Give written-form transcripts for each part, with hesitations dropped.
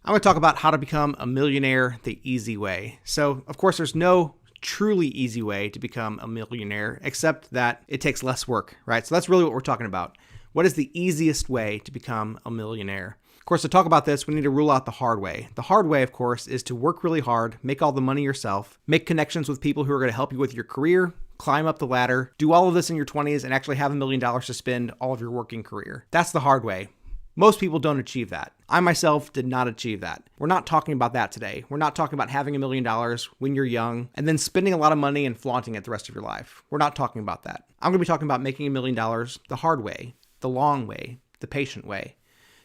I'm going to talk about how to become a millionaire the easy way. So, of course, there's no truly easy way to become a millionaire, except that it takes less work, right? So that's really what we're talking about. What is the easiest way to become a millionaire? Of course, to talk about this, we need to rule out the hard way. The hard way, of course, is to work really hard, make all the money yourself, make connections with people who are going to help you with your career, climb up the ladder, do all of this in your 20s, and actually have $1 million to spend all of your working career. That's the hard way. Most people don't achieve that. I myself did not achieve that. We're not talking about that today. We're not talking about having $1 million when you're young and then spending a lot of money and flaunting it the rest of your life. We're not talking about that. I'm going to be talking about making $1 million the hard way, the long way, the patient way.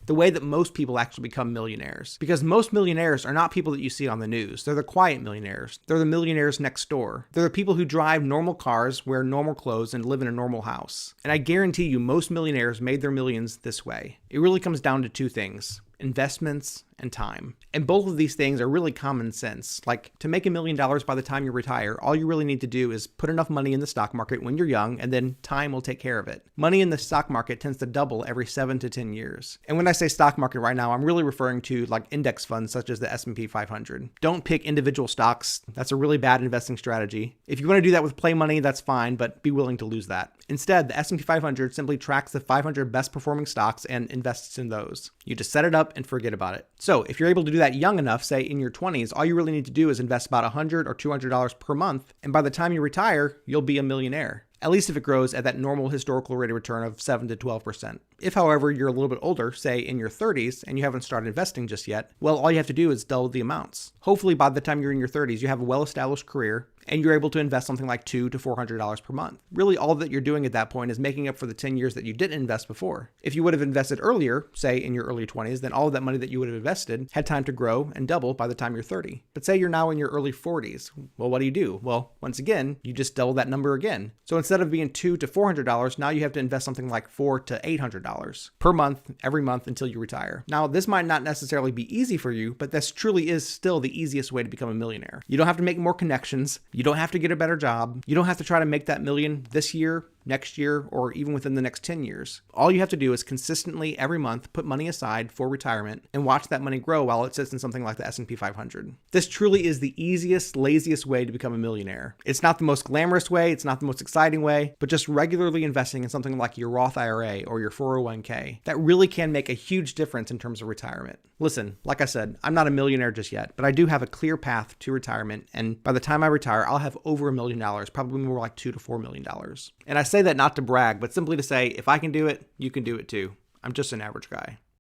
The way that most people actually become millionaires. Because most millionaires are not people that you see on the news. They're the quiet millionaires. They're the millionaires next door. They're the people who drive normal cars, wear normal clothes, and live in a normal house. And I guarantee you most millionaires made their millions this way. It really comes down to two things: investments and time. And both of these things are really common sense. Like, to make $1 million by the time you retire, all you really need to do is put enough money in the stock market when you're young, and then time will take care of it. Money in the stock market tends to double every 7 to 10 years. And when I say stock market right now, I'm really referring to like index funds such as the S&P 500. Don't pick individual stocks. That's a really bad investing strategy. If you want to do that with play money, that's fine, but be willing to lose that. Instead, the S&P 500 simply tracks the 500 best performing stocks and invests in those. You just set it up and forget about it. So if you're able to do that young enough, say in your 20s, all you really need to do is invest about $100 or $200 per month. And by the time you retire, you'll be a millionaire. At least if it grows at that normal historical rate of return of 7 to 12%. If, however, you're a little bit older, say in your 30s, and you haven't started investing just yet, well, all you have to do is double the amounts. Hopefully, by the time you're in your 30s, you have a well-established career, and you're able to invest something like $200 to $400 per month. Really, all that you're doing at that point is making up for the 10 years that you didn't invest before. If you would have invested earlier, say in your early 20s, then all of that money that you would have invested had time to grow and double by the time you're 30. But say you're now in your early 40s. Well, what do? Well, once again, you just double that number again. So instead of being $200 to $400, now you have to invest something like $400 to $800 per month, every month until you retire. Now, this might not necessarily be easy for you, but this truly is still the easiest way to become a millionaire. You don't have to make more connections. You don't have to get a better job. You don't have to try to make that million this year, next year, or even within the next 10 years. All you have to do is consistently every month put money aside for retirement and watch that money grow while it sits in something like the S&P 500. This truly is the easiest, laziest way to become a millionaire. It's not the most glamorous way, it's not the most exciting way, but just regularly investing in something like your Roth IRA or your 401k. That really can make a huge difference in terms of retirement. Listen, like I said, I'm not a millionaire just yet, but I do have a clear path to retirement, and by the time I retire, I'll have over $1 million, probably more like $2 to $4 million. And I say that not to brag, but simply to say, if I can do it, you can do it too. I'm just an average guy.